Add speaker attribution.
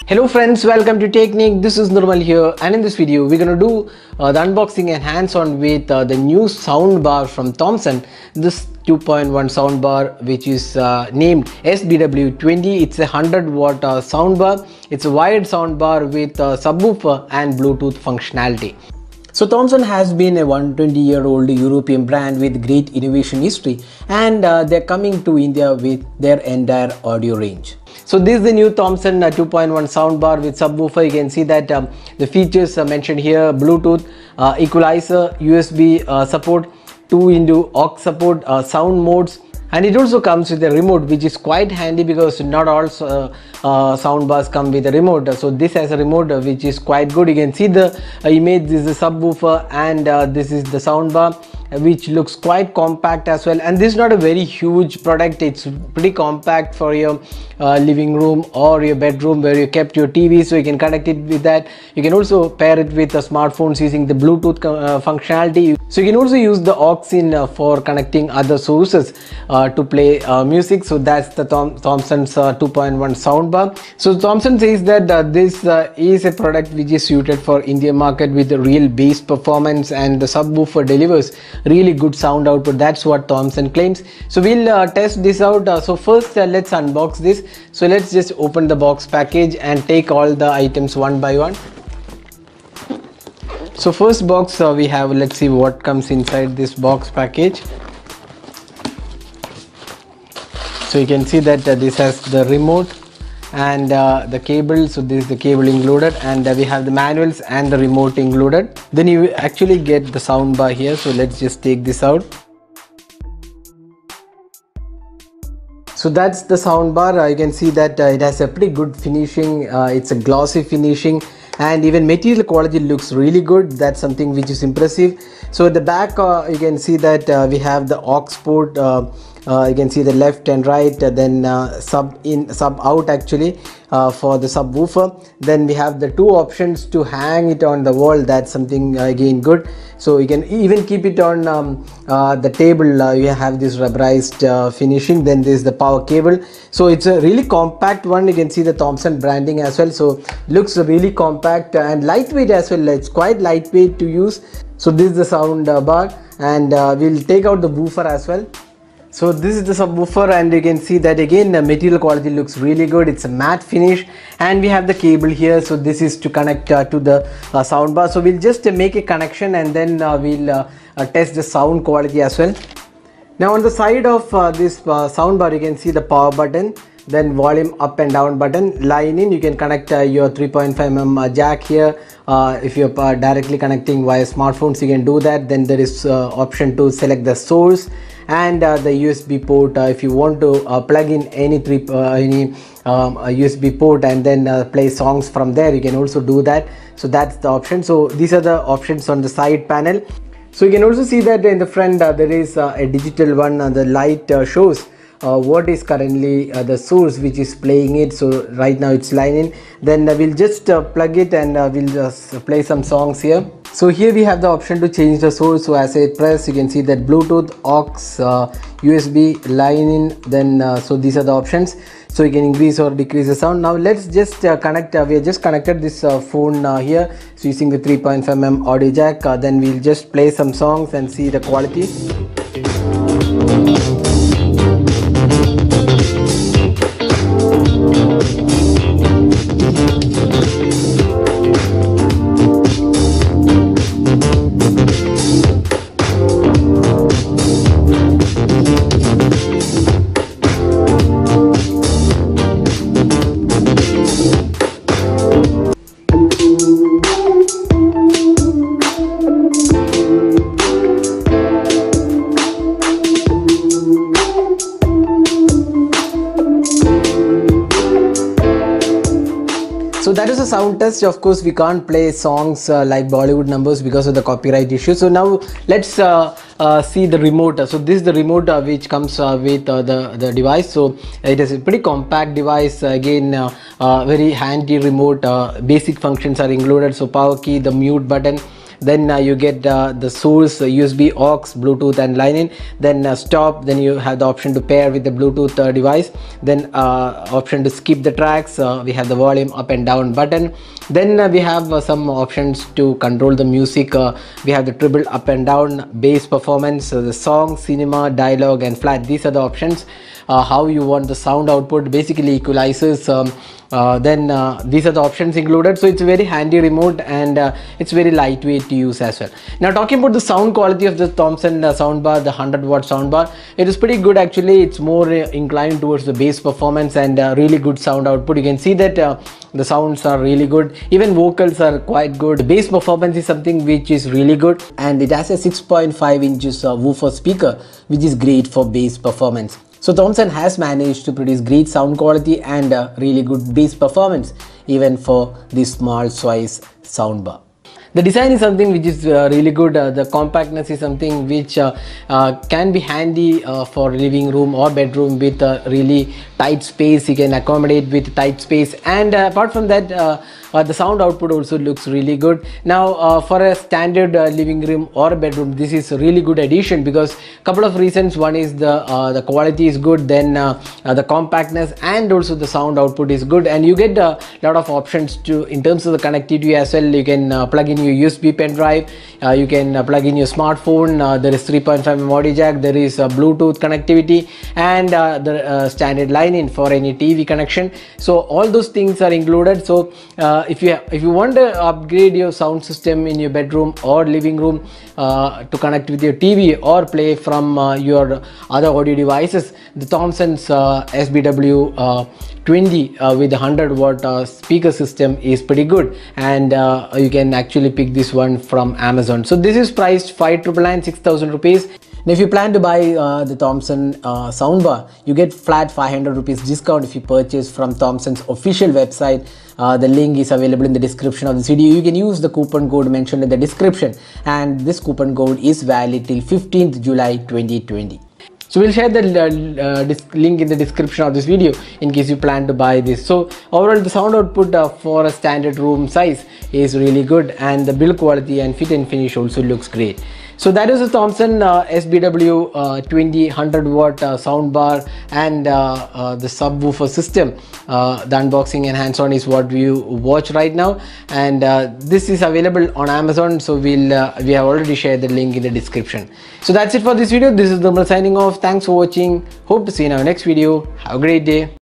Speaker 1: Hello friends, welcome to Technique. This is Nirmal here, and in this video we're gonna do the unboxing and hands-on with the new soundbar from Thomson. This 2.1 soundbar, which is named SBW20. It's a 100-watt soundbar. It's a wired soundbar with subwoofer and Bluetooth functionality. So Thomson has been a 120-year-old European brand with great innovation history, and they're coming to India with their entire audio range. So this is the new Thomson 2.1 soundbar with subwoofer. You can see that the features are mentioned here: Bluetooth, equalizer, USB support, 2x aux support, sound modes. And it also comes with a remote, which is quite handy because not all soundbars come with a remote. So this has a remote which is quite good. You can see the image. This is the subwoofer, and this is the soundbar, which looks quite compact as well. And this is not a very huge product. It's pretty compact for your living room or your bedroom where you kept your TV, so you can connect it with that. You can also pair it with the smartphones using the Bluetooth functionality. So you can also use the aux in for connecting other sources to play music. So that's the Thomson's 2.1 soundbar. So Thomson says that this is a product which is suited for Indian market with a real bass performance, and the subwoofer delivers really good sound output. That's what Thomson claims. So we'll test this out. So first let's unbox this. So let's just open the box package and take all the items one by one. So first box we have, let's see what comes inside this box package. So you can see that this has the remote and the cable. So this is the cable included, and we have the manuals and the remote included. Then you actually get the sound bar here. So let's just take this out. So that's the sound bar. You can see that it has a pretty good finishing. It's a glossy finishing, and even material quality looks really good. That's something which is impressive. So at the back you can see that we have the aux port. You can see the left and right, then sub in, sub out actually for the subwoofer. Then we have the two options to hang it on the wall. That's something again good. So you can even keep it on the table. You have this rubberized finishing. Then there's the power cable. So it's a really compact one. You can see the Thomson branding as well. So looks really compact and lightweight as well. It's quite lightweight to use. So this is the sound bar, and we'll take out the woofer as well. So this is the subwoofer, and you can see that again the material quality looks really good. It's a matte finish, and we have the cable here. So this is to connect to the soundbar. So we'll just make a connection, and then we'll test the sound quality as well. Now on the side of this soundbar, you can see the power button, then volume up and down button. Line in, you can connect your 3.5mm jack here. If you're directly connecting via smartphones, you can do that. Then there is option to select the source, and the USB port. If you want to plug in any USB port and then play songs from there, you can also do that. So that's the option. So these are the options on the side panel. So you can also see that in the front there is a digital one. The light shows what is currently the source which is playing it. So right now it's line in. Then we'll just plug it, and we'll just play some songs here. So here we have the option to change the source. So as I press, you can see that Bluetooth, aux, USB, line in. Then so these are the options. So you can increase or decrease the sound. Now let's just connect. We have just connected this phone here. So using the 3.5mm audio jack. Then we'll just play some songs and see the quality. So that is a sound test. Of course, we can't play songs like Bollywood numbers because of the copyright issue. So now let's see the remote. So this is the remote which comes with the device. So it is a pretty compact device. Again, very handy remote. Basic functions are included. So power key, the mute button, then you get the source, USB, aux, Bluetooth and line in, then stop, then you have the option to pair with the Bluetooth device, then option to skip the tracks, we have the volume up and down button, then we have some options to control the music, we have the treble up and down, bass performance, the song, cinema, dialogue and flat. These are the options. How you want the sound output, basically equalizers, then these are the options included. So it's a very handy remote, and it's very lightweight to use as well. Now talking about the sound quality of the Thomson soundbar, the 100-watt soundbar, it is pretty good actually. It's more inclined towards the bass performance and really good sound output. You can see that the sounds are really good, even vocals are quite good. The bass performance is something which is really good, and it has a 6.5 inches woofer speaker, which is great for bass performance. So Thomson has managed to produce great sound quality and really good bass performance even for this small size soundbar. The design is something which is really good. The compactness is something which can be handy for living room or bedroom with really tight space. You can accommodate with tight space, and apart from that, the sound output also looks really good. Now for a standard living room or bedroom, this is a really good addition because couple of reasons. One is the quality is good, then the compactness and also the sound output is good, and you get a lot of options to in terms of the connectivity as well. You can plug in your USB pen drive, you can plug in your smartphone, there is 3.5mm audio jack, there is Bluetooth connectivity, and the standard line in for any TV connection. So all those things are included. So if you want to upgrade your sound system in your bedroom or living room to connect with your TV or play from your other audio devices, the Thomson's SBW 20 with 100-watt speaker system is pretty good, and you can actually pick this one from Amazon. So this is priced 6,000 rupees. Now if you plan to buy the Thomson soundbar, you get flat 500 rupees discount if you purchase from Thomson's official website. The link is available in the description of this video. You can use the coupon code mentioned in the description, and this coupon code is valid till 15th July 2020. So we'll share the link in the description of this video in case you plan to buy this. So overall, the sound output for a standard room size is really good, and the build quality and fit and finish also looks great. So that is the Thomson SBW 20 100-watt soundbar and the subwoofer system. The unboxing and hands-on is what you watch right now, and this is available on Amazon. So we have already shared the link in the description. So that's it for this video. This is Nirmal signing off. Thanks for watching. Hope to see you in our next video. Have a great day.